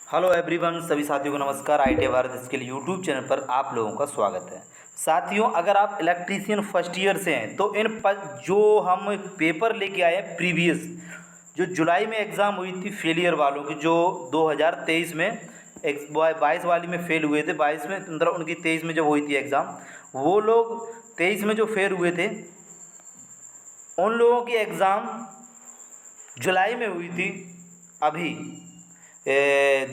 Hello everyone, सभी साथियों को नमस्कार। ITI Bharat skill YouTube channel पर आप लोगों का स्वागत है। साथियों, अगर आप इलेक्ट्रीशियन फर्स्ट ईयर से हैं तो जो हम पेपर लेके आए हैं प्रीवियस, जो जुलाई में एग्ज़ाम हुई थी फेलियर वालों की, जो 2023 में 22 वाली में फेल हुए थे, 22 में मतलब उनकी 23 में जब हुई थी एग्ज़ाम, वो लोग 23 में जो फेल हुए थे उन लोगों की एग्ज़ाम जुलाई में हुई थी अभी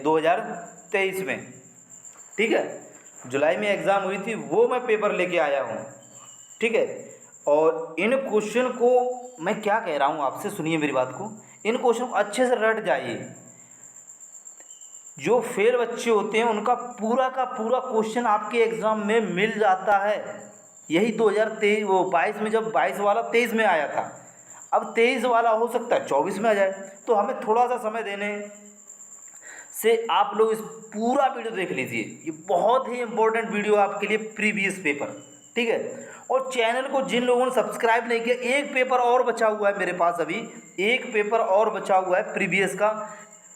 2023 में। ठीक है, जुलाई में एग्ज़ाम हुई थी, वो मैं पेपर लेके आया हूँ। ठीक है, और इन क्वेश्चन को मैं क्या कह रहा हूँ आपसे, सुनिए मेरी बात को। इन क्वेश्चन को अच्छे से रट जाइए। जो फेल बच्चे होते हैं उनका पूरा का पूरा क्वेश्चन आपके एग्ज़ाम में मिल जाता है। यही 2023 वो 22 में, जब 22 वाला 23 में आया था, अब 23 वाला हो सकता है 24 में आ जाए। तो हमें थोड़ा सा समय देने से आप लोग इस पूरा वीडियो देख लीजिए। ये बहुत ही इंपॉर्टेंट वीडियो आपके लिए, प्रीवियस पेपर। ठीक है, और चैनल को जिन लोगों ने सब्सक्राइब नहीं किया, एक पेपर और बचा हुआ है मेरे पास, अभी एक पेपर और बचा हुआ है प्रीवियस का,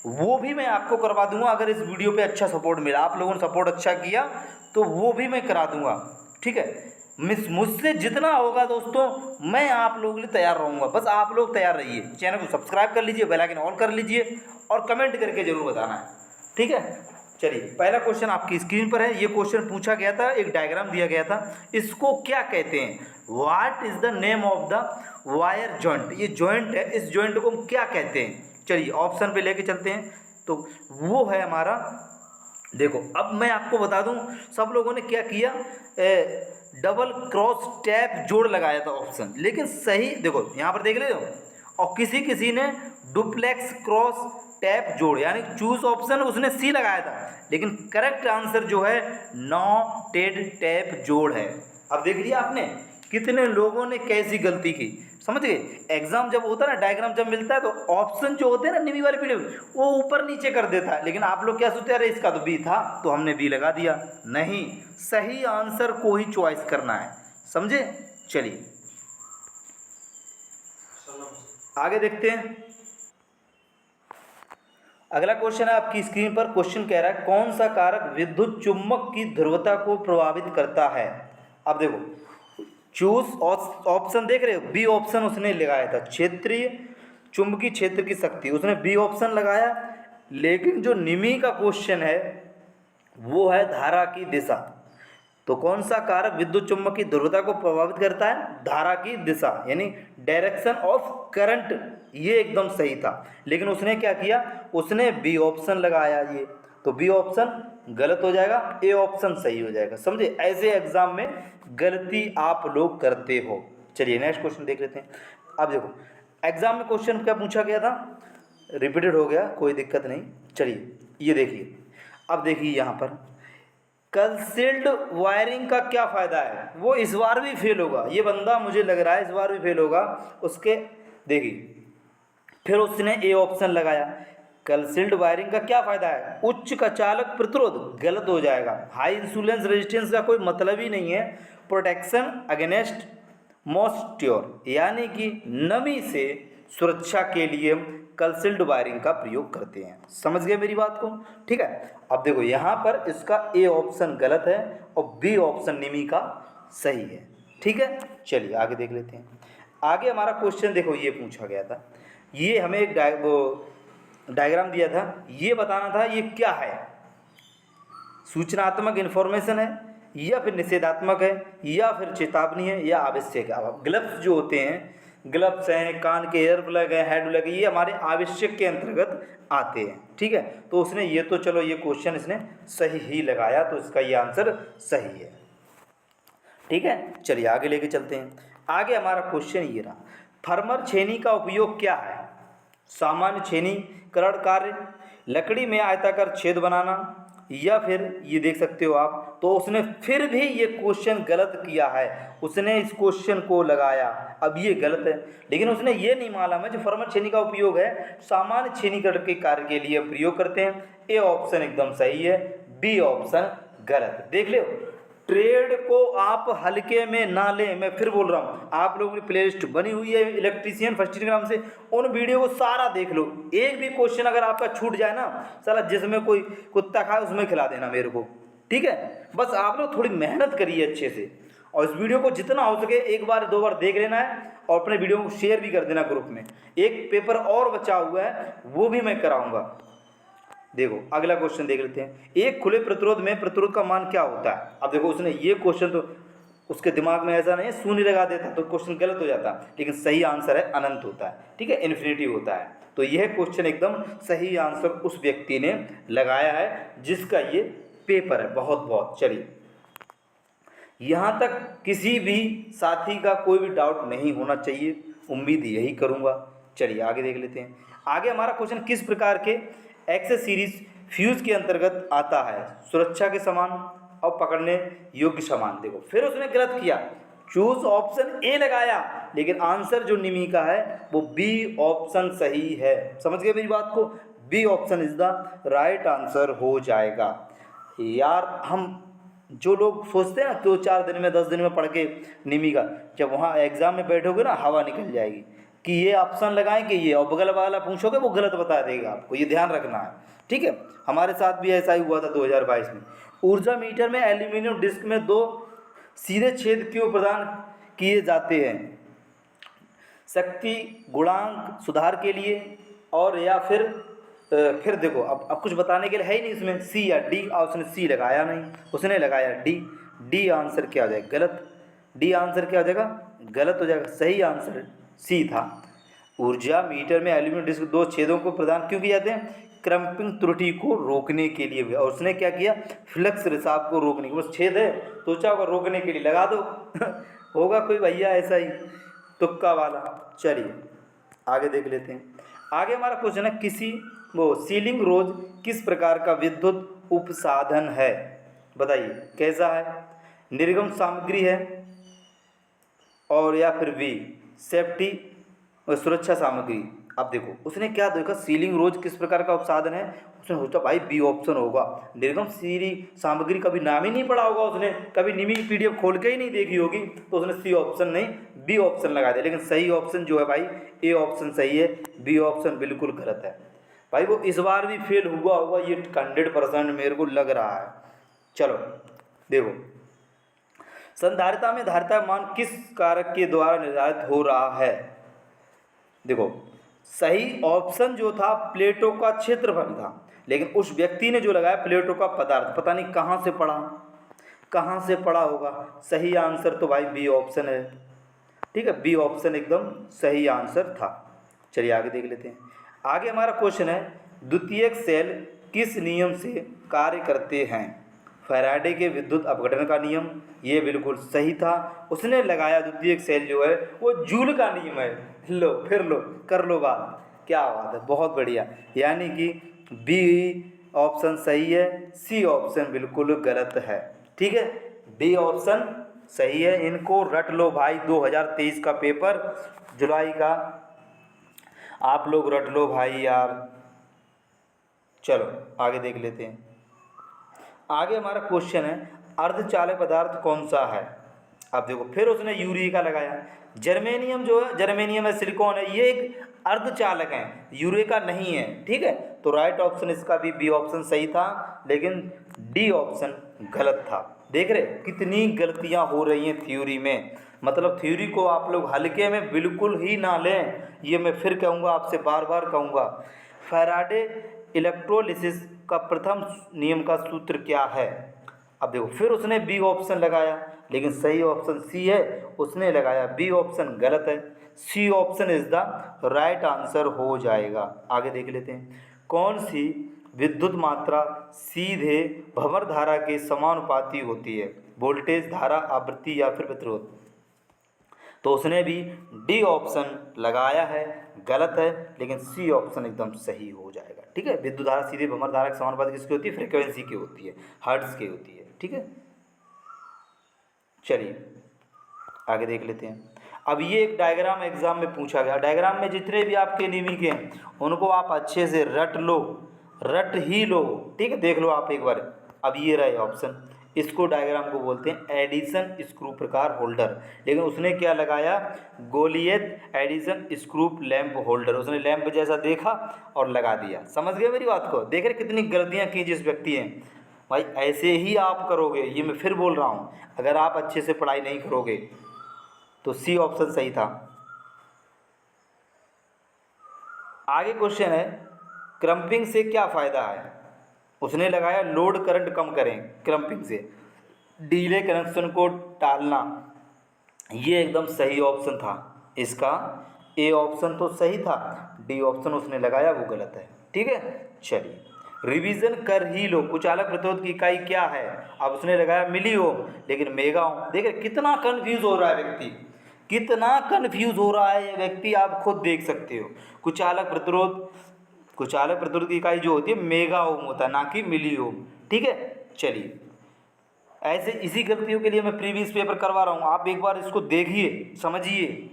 वो भी मैं आपको करवा दूंगा। अगर इस वीडियो पे अच्छा सपोर्ट मिला, आप लोगों ने सपोर्ट अच्छा किया, तो वो भी मैं करा दूंगा। ठीक है, मुझसे जितना होगा दोस्तों, मैं आप लोगों के लिए तैयार रहूँगा। बस आप लोग तैयार रहिए, चैनल को सब्सक्राइब कर लीजिए, बेल आइकन ऑन कर लीजिए, और कमेंट करके ज़रूर बताना है। ठीक है, चलिए पहला क्वेश्चन आपकी स्क्रीन पर है। ये क्वेश्चन पूछा गया था, एक डायग्राम दिया गया था, इसको क्या कहते हैं? What is the name of the wire joint? ये जॉइंट है, इस जॉइंट को हम क्या कहते हैं? चलिए ऑप्शन पे लेके चलते हैं। तो वो है हमारा, देखो अब मैं आपको बता दूं, सब लोगों ने क्या किया, डबल क्रॉस टैप जोड़ लगाया था ऑप्शन, लेकिन सही देखो यहाँ पर देख रहे हो, और किसी किसी ने डुप्लेक्स क्रॉस टैप जोड़, यानी चूज ऑप्शन उसने सी लगाया था, लेकिन करेक्ट आंसर जो है नॉटेड टैप जोड़ है। अब देख लिया आपने कितने लोगों ने कैसी गलती की, समझ गए? एग्जाम जब होता है ना, डायग्राम जब मिलता है, तो ऑप्शन जो होते हैं ना नीली वाली पीली, वो ऊपर नीचे कर देता है, लेकिन आप लोग क्या सोचते हैं, अरे इसका तो बी था तो हमने बी लगा दिया। नहीं, सही आंसर को ही चॉइस करना है, समझे? चलिए आगे देखते हैं। अगला क्वेश्चन है आपकी स्क्रीन पर। क्वेश्चन कह रहा है, कौन सा कारक विद्युत चुम्बक की ध्रुवता को प्रभावित करता है? अब देखो, चूज ऑप्शन देख रहे हो, बी ऑप्शन उसने लगाया था, क्षेत्रीय चुंबकीय क्षेत्र की शक्ति, उसने बी ऑप्शन लगाया। लेकिन जो निमी का क्वेश्चन है वो है धारा की दिशा। तो कौन सा कारक विद्युत चुम्बक की ध्रुवता को प्रभावित करता है? धारा की दिशा, यानी डायरेक्शन ऑफ करंट। ये एकदम सही था, लेकिन उसने क्या किया, उसने बी ऑप्शन लगाया ये, तो बी ऑप्शन गलत हो जाएगा, ए ऑप्शन सही हो जाएगा। समझे? ऐसे एग्जाम में गलती आप लोग करते हो। चलिए नेक्स्ट क्वेश्चन देख लेते हैं। अब देखो एग्जाम में क्वेश्चन क्या पूछा गया था, रिपीटेड हो गया, कोई दिक्कत नहीं। चलिए ये देखिए, अब देखिए यहाँ पर कंसील्ड वायरिंग का क्या फ़ायदा है? वो इस बार भी फेल होगा, ये बंदा मुझे लग रहा है इस बार भी फेल होगा। उसके देखिए, फिर उसने ए ऑप्शन लगाया। कंसील्ड वायरिंग का क्या फ़ायदा है? उच्च का चालक प्रतिरोध, गलत हो जाएगा। हाई इंसुलेंस रेजिस्टेंस का कोई मतलब ही नहीं है। प्रोटेक्शन अगेंस्ट मॉइस्चर, यानी कि नमी से सुरक्षा के लिए हम कंसील्ड वायरिंग का प्रयोग करते हैं। समझ गए मेरी बात को? ठीक है, अब देखो यहाँ पर इसका ए ऑप्शन गलत है और बी ऑप्शन निमी का सही है। ठीक है, चलिए आगे देख लेते हैं। आगे हमारा क्वेश्चन देखो, ये पूछा गया था, ये हमें एक डायग्राम दिया था, ये बताना था ये क्या है, सूचनात्मक इन्फॉर्मेशन है, या फिर निषेधात्मक है, या फिर चेतावनी है, या आवश्यक है। अब ग्लव्स जो होते हैं, ग्लव्स हैं, कान के एयर प्लग है, हेड प्लग है, ये हमारे आवश्यक के अंतर्गत आते हैं। ठीक है, तो उसने ये तो चलो ये क्वेश्चन इसने सही ही लगाया, तो इसका ये आंसर सही है। ठीक है, चलिए आगे लेके चलते हैं। आगे हमारा क्वेश्चन ये रहा, फर्मर छेनी का उपयोग क्या है? सामान्य छेनीकरण कार्य, लकड़ी में आयताकार छेद बनाना, या फिर ये देख सकते हो आप, तो उसने फिर भी ये क्वेश्चन गलत किया है, उसने इस क्वेश्चन को लगाया। अब ये गलत है, लेकिन उसने ये नहीं मालूम है जो फर्मर छेनी का उपयोग है सामान्य छेनीकरण के कार्य के लिए प्रयोग करते हैं। ए ऑप्शन एकदम सही है, बी ऑप्शन गलत। देख लो, ट्रेड को आप हल्के में ना लें। मैं फिर बोल रहा हूँ, आप लोगों की प्लेलिस्ट बनी हुई है इलेक्ट्रीशियन फर्स्ट ईयर के नाम से, उन वीडियो को सारा देख लो। एक भी क्वेश्चन अगर आपका छूट जाए ना, साला जिसमें कोई कुत्ता खाए उसमें खिला देना मेरे को, ठीक है। बस आप लोग थोड़ी मेहनत करिए अच्छे से, और इस वीडियो को जितना हो सके एक बार दो बार देख लेना है, और अपने वीडियो को शेयर भी कर देना ग्रुप में। एक पेपर और बचा हुआ है, वो भी मैं कराऊंगा। देखो अगला क्वेश्चन देख लेते हैं। एक खुले प्रतिरोध में प्रतिरोध का मान क्या होता है। अब देखो उसने ये क्वेश्चन, तो उसके दिमाग में ऐसा नहीं है शून्य लगा देता तो क्वेश्चन गलत हो जाता, लेकिन सही आंसर है अनंत होता है, ठीक है, इन्फिनिटी होता है। तो यह क्वेश्चन एकदम सही आंसर उस व्यक्ति ने लगाया है जिसका ये पेपर है। बहुत बहुत चलिए, यहाँ तक किसी भी साथी का कोई भी डाउट नहीं होना चाहिए, उम्मीद यही करूँगा। चलिए आगे देख लेते हैं। आगे हमारा क्वेश्चन किस प्रकार के एक्सेस सीरीज फ्यूज के अंतर्गत आता है। सुरक्षा के समान और पकड़ने योग्य समान। देखो फिर उसने गलत किया, चूज ऑप्शन ए लगाया, लेकिन आंसर जो निमी का है वो बी ऑप्शन सही है। समझ गए मेरी बात को, B option is the right answer हो जाएगा। यार हम जो लोग सोचते हैं ना 2-4 दिन में 10 दिन में पढ़ के निमी का, जब वहाँ एग्जाम में बैठोगे ना हवा निकल जाएगी कि ये ऑप्शन लगाएं कि ये, और बगल वाला पूछोगे वो गलत बता देगा आपको, ये ध्यान रखना है, ठीक है। हमारे साथ भी ऐसा ही हुआ था 2022 में। ऊर्जा मीटर में एल्यूमिनियम डिस्क में 2 सीधे छेद क्यों प्रदान किए जाते हैं। शक्ति गुणांक सुधार के लिए, और या फिर देखो अब कुछ बताने के लिए है ही नहीं इसमें, सी या डी। और उसने सी लगाया नहीं, उसने लगाया डी। डी आंसर क्या हो जाएगा, गलत। डी आंसर क्या हो जाएगा, गलत हो जाएगा। सही आंसर सी था। ऊर्जा मीटर में एल्यूमिनियम डिस्क 2 छेदों को प्रदान क्यों किए जाते हैं, क्रम्पिंग त्रुटि को रोकने के लिए भी। और उसने क्या किया, फ्लक्स रिसाव को रोकने के लिए। बस छेद है सोचा होगा रोकने के लिए लगा दो होगा कोई भैया ऐसा ही तुक्का वाला। चलिए आगे देख लेते हैं। आगे हमारा क्वेश्चन है, किसी वो सीलिंग रोज किस प्रकार का विद्युत उपसाधन है। बताइए कैसा है, निर्गम सामग्री है, और या फिर बी सेफ्टी और सुरक्षा सामग्री। अब देखो उसने क्या देखा, सीलिंग रोज किस प्रकार का उपसाधन है, उसने सोचा भाई बी ऑप्शन होगा। निर्गम सीरी सामग्री कभी नाम ही नहीं पढ़ा होगा उसने, कभी निमी की पीडीएफ खोल के ही नहीं देखी होगी, तो उसने सी ऑप्शन नहीं बी ऑप्शन लगा दिया। लेकिन सही ऑप्शन जो है भाई ए ऑप्शन सही है, बी ऑप्शन बिल्कुल गलत है। भाई वो इस बार भी फेल हुआ होगा ये 100% मेरे को लग रहा है। चलो देखो, संधारिता में धारिता मान किस कारक के द्वारा निर्धारित हो रहा है। देखो सही ऑप्शन जो था प्लेटों का क्षेत्रफल था, लेकिन उस व्यक्ति ने जो लगाया प्लेटों का पदार्थ, पता नहीं कहाँ से पढ़ा होगा। सही आंसर तो भाई बी ऑप्शन है, ठीक है, बी ऑप्शन एकदम सही आंसर था। चलिए आगे देख लेते हैं। आगे हमारा क्वेश्चन है, द्वितीयक सेल किस नियम से कार्य करते हैं। फैराडे के विद्युत अपघटन का नियम, ये बिल्कुल सही था। उसने लगाया द्वितीयक सेल जो है वो जूल का नियम है। लो फिर लो कर लो बात, क्या बात है, बहुत बढ़िया। यानी कि बी ऑप्शन सही है, सी ऑप्शन बिल्कुल गलत है, ठीक है। बी ऑप्शन सही है, इनको रट लो भाई। 2023 का पेपर जुलाई का आप लोग रट लो भाई यार। चलो आगे देख लेते हैं। आगे हमारा क्वेश्चन है, अर्धचालक पदार्थ कौन सा है। अब देखो फिर उसने यूरिया का लगाया। जर्मेनियम जो है, जर्मेनियम है, सिलिकॉन है, ये एक अर्धचालक है, यूरेका नहीं है, ठीक है। तो राइट ऑप्शन इसका भी बी ऑप्शन सही था, लेकिन डी ऑप्शन गलत था। देख रहे कितनी गलतियां हो रही हैं थ्योरी में। मतलब थ्योरी को आप लोग हल्के में बिल्कुल ही ना लें, ये मैं फिर कहूँगा, आपसे बार बार कहूँगा। फैराडे इलेक्ट्रोलिसिस का प्रथम नियम का सूत्र क्या है। अब देखो फिर उसने बी ऑप्शन लगाया, लेकिन सही ऑप्शन सी है, उसने लगाया बी ऑप्शन गलत है। C option is the right answer हो जाएगा। आगे देख लेते हैं। कौन सी विद्युत मात्रा सीधे भंवर धारा के समानुपाती होती है। वोल्टेज, धारा, आवृत्ति या फिर प्रतिरोध। तो उसने भी डी ऑप्शन लगाया है, गलत है, लेकिन सी ऑप्शन एकदम सही हो जाएगा, ठीक है। विद्युत धारा सीधे भंवर धारा के समानुपाती किसकी होती है, फ्रीक्वेंसी की होती है, हर्ट्ज की होती है, ठीक है। चलिए आगे देख लेते हैं। अब ये एक डायग्राम एग्जाम में पूछा गया। डायग्राम में जितने भी आपके निमी के हैं उनको आप अच्छे से रट लो, रट ही लो, ठीक है। देख लो आप एक बार। अब ये रहे ऑप्शन, इसको डायग्राम को बोलते हैं एडिसन स्क्रू प्रकार होल्डर। लेकिन उसने क्या लगाया, Goliath Edison screw lamp holder, उसने लैंप जैसा देखा और लगा दिया। समझ गए मेरी बात को? देख रहे कितनी गलतियाँ की जिस व्यक्ति ने। भाई ऐसे ही आप करोगे, ये मैं फिर बोल रहा हूँ, अगर आप अच्छे से पढ़ाई नहीं करोगे तो सी ऑप्शन सही था। आगे क्वेश्चन है, क्रम्पिंग से क्या फ़ायदा है? उसने लगाया लोड करंट कम करें क्रम्पिंग से, डीले कनेक्शन को टालना। ये एकदम सही ऑप्शन था इसका, ए ऑप्शन तो सही था, डी ऑप्शन उसने लगाया वो गलत है। ठीक है, चलिए रिवीजन कर ही लो। कुचालक प्रतिरोध की इकाई क्या है? अब उसने लगाया मिली ओम, लेकिन मेगा ओम। देखिए कितना कन्फ्यूज हो रहा है व्यक्ति, कितना कन्फ्यूज हो रहा है ये व्यक्ति, आप खुद देख सकते हो। कुचालक प्रतिरोध की इकाई जो होती है मेगा ओम होता है, ना कि मिली ओम। ठीक है, चलिए ऐसे इसी गलतियों के लिए मैं प्रीवियस पेपर करवा रहा हूँ, आप एक बार इसको देखिए समझिए।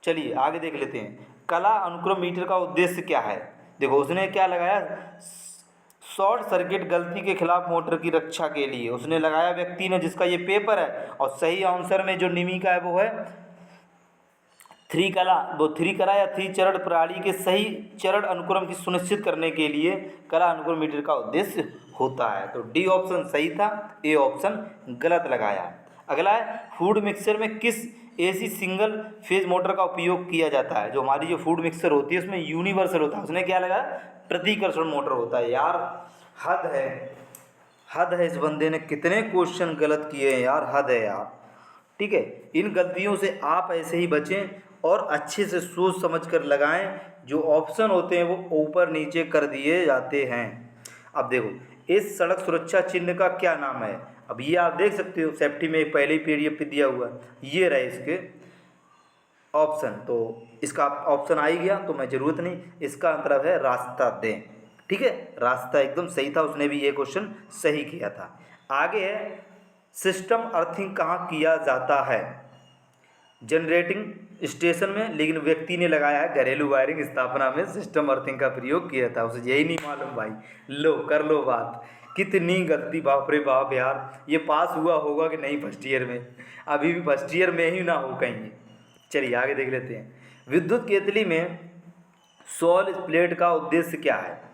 चलिए आगे देख लेते हैं, कला अनुक्रम मीटर का उद्देश्य क्या है? देखो उसने क्या लगाया, शॉर्ट सर्किट गलती के खिलाफ मोटर की रक्षा के लिए उसने लगाया व्यक्ति ने, जिसका ये पेपर है। और सही आंसर में जो निमी का है वो है थ्री कला या थ्री चरण प्रणाली के सही चरण अनुक्रम की सुनिश्चित करने के लिए कला अनुक्रम मीटर का उद्देश्य होता है। तो डी ऑप्शन सही था, ए ऑप्शन गलत लगाया। अगला है, फूड मिक्सर में किस एसी सिंगल फेज मोटर का उपयोग किया जाता है? जो हमारी जो फूड मिक्सर होती है उसमें यूनिवर्सल होता है, उसने क्या लगाया, प्रतिकर्षण मोटर होता है। यार हद है, हद है, इस बंदे ने कितने क्वेश्चन गलत किए हैं यार, हद है यार। ठीक है, इन गलतियों से आप ऐसे ही बचें और अच्छे से सोच समझ कर लगाएं। जो ऑप्शन होते हैं वो ऊपर नीचे कर दिए जाते हैं। अब देखो, इस सड़क सुरक्षा चिन्ह का क्या नाम है? अब ये आप देख सकते हो, सेफ्टी में पहले ही पीडीएफ पे दिया हुआ है, ये रहे इसके ऑप्शन। तो इसका ऑप्शन आ ही गया तो मैं ज़रूरत नहीं, इसका मतलब है रास्ता दें। ठीक है, रास्ता एकदम सही था, उसने भी ये क्वेश्चन सही किया था। आगे है, सिस्टम अर्थिंग कहाँ किया जाता है? जनरेटिंग स्टेशन में, लेकिन व्यक्ति ने लगाया है घरेलू वायरिंग स्थापना में सिस्टम अर्थिंग का प्रयोग किया था, उसे यही नहीं मालूम। भाई लो कर लो बात, कितनी गलती, बाप रे बाप यार। ये पास हुआ होगा कि नहीं फर्स्ट ईयर में? अभी भी फर्स्ट ईयर में ही ना हो कहीं। चलिए आगे देख लेते हैं, विद्युत केतली में सॉल प्लेट का उद्देश्य क्या है?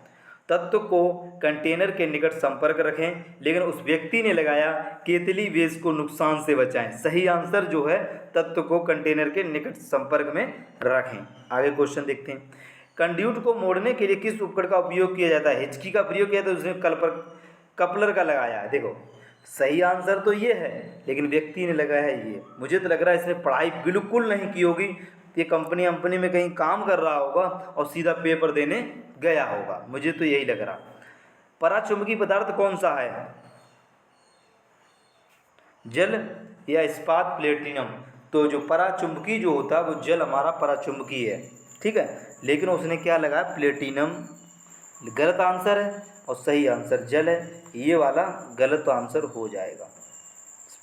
तत्व को कंटेनर के निकट संपर्क रखें, लेकिन उस व्यक्ति ने लगाया केतली बेस को नुकसान से बचाएं। सही आंसर जो है, तत्व को कंटेनर के निकट संपर्क में रखें। आगे क्वेश्चन देखते हैं, कंड्यूट को मोड़ने के लिए किस उपकरण का उपयोग किया जाता है? हिचकी का प्रयोग किया, तो उसने कपलर का लगाया है। देखो सही आंसर तो ये है, लेकिन व्यक्ति ने लगाया है ये। मुझे तो लग रहा है इसने पढ़ाई बिल्कुल नहीं की होगी, ये कंपनी में कहीं काम कर रहा होगा और सीधा पेपर देने गया होगा, मुझे तो यही लग रहा। पराचुंबकीय पदार्थ कौन सा है? जल या इस्पात प्लेटिनम? तो जो पराचुंबकीय जो होता है वो जल हमारा पराचुंबकीय है। ठीक है, लेकिन उसने क्या लगाया, प्लेटिनम। गलत आंसर है और सही आंसर जल है, ये वाला गलत आंसर हो जाएगा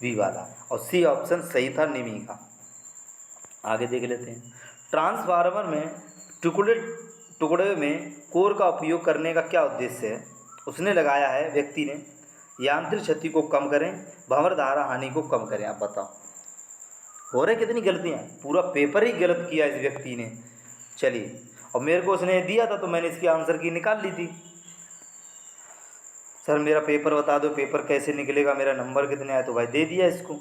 बी वाला, और सी ऑप्शन सही था निमी का। आगे देख लेते हैं, ट्रांसफार्मर में टुकड़े में कोर का उपयोग करने का क्या उद्देश्य है? उसने लगाया है व्यक्ति ने, यांत्रिक क्षति को कम करें, भंवर धारा हानि को कम करें। आप बताओ, हो रहे कितनी गलतियाँ, पूरा पेपर ही गलत किया इस व्यक्ति ने। चलिए, और मेरे को उसने दिया था तो मैंने इसकी आंसर की निकाल ली थी। सर मेरा पेपर बता दो, पेपर कैसे निकलेगा, मेरा नंबर कितने आया? तो भाई दे दिया इसको।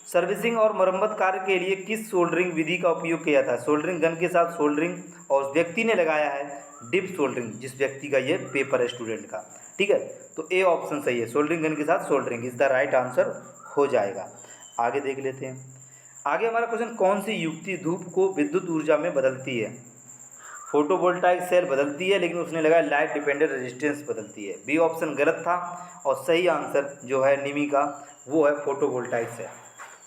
सर्विसिंग और मरम्मत कार्य के लिए किस सोल्डरिंग विधि का उपयोग किया था? सोल्डरिंग गन के साथ सोल्डरिंग, और उस व्यक्ति ने लगाया है डिप सोल्डरिंग, जिस व्यक्ति का ये पेपर है स्टूडेंट का। ठीक है, तो ए ऑप्शन सही है, सोल्डरिंग गन के साथ soldering is the right answer हो जाएगा। आगे देख लेते हैं, आगे हमारा क्वेश्चन, कौन सी युक्ति धूप को विद्युत ऊर्जा में बदलती है? फोटोवोल्टाइक सेल बदलती है, लेकिन उसने लगाया लाइट डिपेंडेंट रेजिस्टेंस बदलती है। बी ऑप्शन गलत था, और सही आंसर जो है निमी का वो है फोटोवोल्टाइक सेल।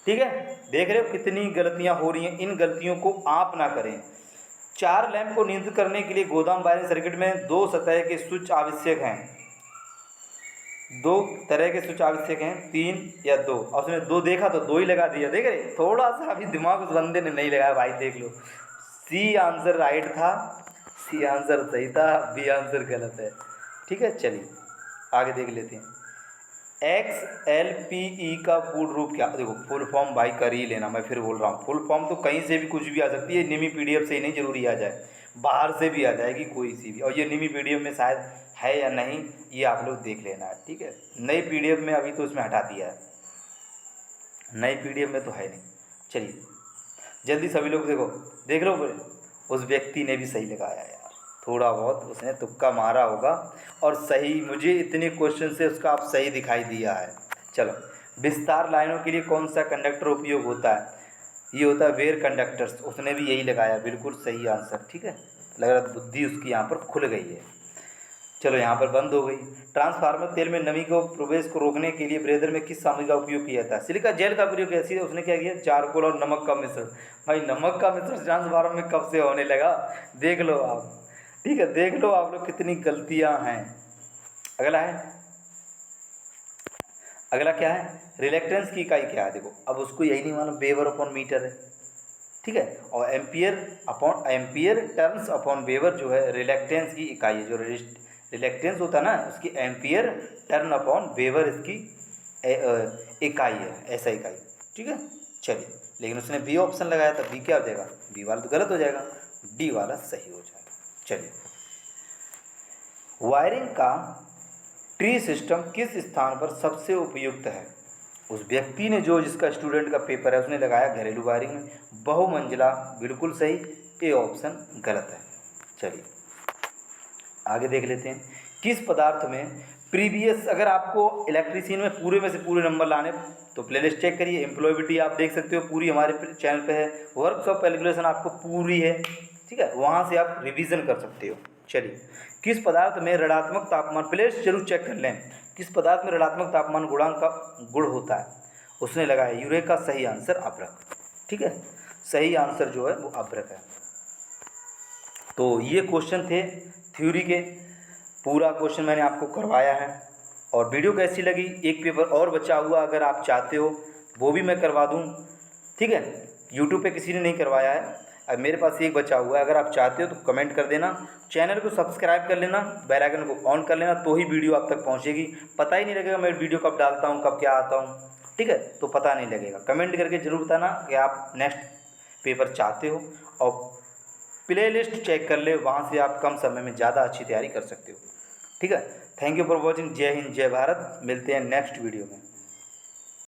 ठीक है, देख रहे हो कितनी गलतियां हो रही हैं, इन गलतियों को आप ना करें। 4 लैंप को नियंत्रित करने के लिए गोदाम वायरिंग सर्किट में 2 सतह के स्विच आवश्यक हैं। 2 तरह के स्विच आवश्यक हैं, 3 या 2। और उसने 2 देखा तो 2 ही लगा दिया। देख रहे, थोड़ा सा अभी दिमाग उस बंदे ने नहीं लगाया भाई, देख लो। सी आंसर राइट था, सी आंसर सही था, बी आंसर गलत है। ठीक है, चलिए आगे देख लेते हैं, XLPE का पूर्ण रूप क्या? देखो फुल फॉर्म भाई कर ही लेना, मैं फिर बोल रहा हूँ फुल फॉर्म तो कहीं से भी कुछ भी आ सकती है, निमी PDF से ही नहीं जरूरी आ जाए, बाहर से भी आ जाएगी कोई सी भी। और ये निमी PDF में शायद है या नहीं, ये आप लोग देख लेना है, ठीक है। नई PDF में अभी तो उसमें हटा दिया है, नई PDF में तो है नहीं। चलिए जल्दी सभी लोग देखो, देख लो, उस व्यक्ति ने भी सही लगाया यार, थोड़ा बहुत उसने तुक्का मारा होगा और सही, मुझे इतने क्वेश्चन से उसका आप सही दिखाई दिया है। चलो, विस्तार लाइनों के लिए कौन सा कंडक्टर उपयोग होता है? ये होता है वेयर कंडक्टर्स, उसने भी यही लगाया, बिल्कुल सही आंसर, ठीक है। लग रहा है बुद्धि उसकी यहाँ पर खुल गई है। चलो यहाँ पर बंद हो गई। ट्रांसफार्मर तेल में नमी को प्रवेश को रोकने के लिए ब्रेदर में किस सामग्री का उपयोग किया था? सिलिका जेल का प्रयोग किया। सीधे उसने क्या किया? चारकोल और नमक का मिश्रण। भाई नमक का मिश्रण ट्रांसफार्मर में कब से होने लगा? देख लो आप, ठीक है, देख लो आप लोग कितनी गलतियाँ हैं। अगला है, अगला क्या है? रिलेक्टेंस की इकाई क्या है? देखो अब उसको यही नहीं मालूम, वेबर अपॉन मीटर है, ठीक है। और एम्पियर टर्न्स अपॉन वेबर जो है रिलेक्टेंस की इकाई है। जो रिलेक्टेंस होता है ना, उसकी एम्पियर टर्न अपॉन वेबर इसकी इकाई है, ऐसा इकाई, ठीक है। चलिए, लेकिन उसने बी ऑप्शन लगाया था, बी क्या हो जाएगा? बी वाला तो गलत हो जाएगा, डी वाला सही हो जाएगा। चलिए, वायरिंग का ट्री सिस्टम किस स्थान पर सबसे उपयुक्त है? उस व्यक्ति ने, जो जिसका स्टूडेंट का पेपर है, उसने लगाया घरेलू वायरिंग में, बहुमंजिला, बिल्कुल सही, ए ऑप्शन गलत है। चलिए आगे देख लेते हैं। किस पदार्थ में प्रीवियस, अगर आपको इलेक्ट्रीशियन में पूरे में से पूरे नंबर लाने तो प्लेलिस्ट चेक करिए, एम्प्लॉयबिलिटी आप देख सकते हो पूरी हमारे चैनल पे है, वर्कशॉप कैलकुलेशन आपको पूरी है, ठीक है, वहाँ से आप रिवीजन कर सकते हो। चलिए, किस पदार्थ में ऋणात्मक तापमान, प्लेलिस्ट जरूर चेक कर लें, किस पदार्थ में ऋणात्मक तापमान गुणांक का गुण होता है? उसने लगाया यूरेका, सही आंसर अभ्रक, ठीक है, सही आंसर जो है वो अभ्रक है। तो ये क्वेश्चन थे थ्योरी के, पूरा क्वेश्चन मैंने आपको करवाया है। और वीडियो कैसी लगी? एक पेपर और बचा हुआ, अगर आप चाहते हो वो भी मैं करवा दूँ, ठीक है। यूट्यूब पे किसी ने नहीं करवाया है, अब मेरे पास एक बचा हुआ है, अगर आप चाहते हो तो कमेंट कर देना, चैनल को सब्सक्राइब कर लेना, बेल आइकन को ऑन कर लेना, तो ही वीडियो आप तक पहुँचेगी। पता ही नहीं लगेगा मैं वीडियो कब डालता हूँ, कब क्या आता हूँ, ठीक है, तो पता नहीं लगेगा। कमेंट करके ज़रूर बताना कि आप नेक्स्ट पेपर चाहते हो, और प्लेलिस्ट चेक कर ले, वहाँ से आप कम समय में ज़्यादा अच्छी तैयारी कर सकते हो, ठीक है। Thank you for watching. जय हिंद, जय भारत। मिलते हैं नेक्स्ट वीडियो में।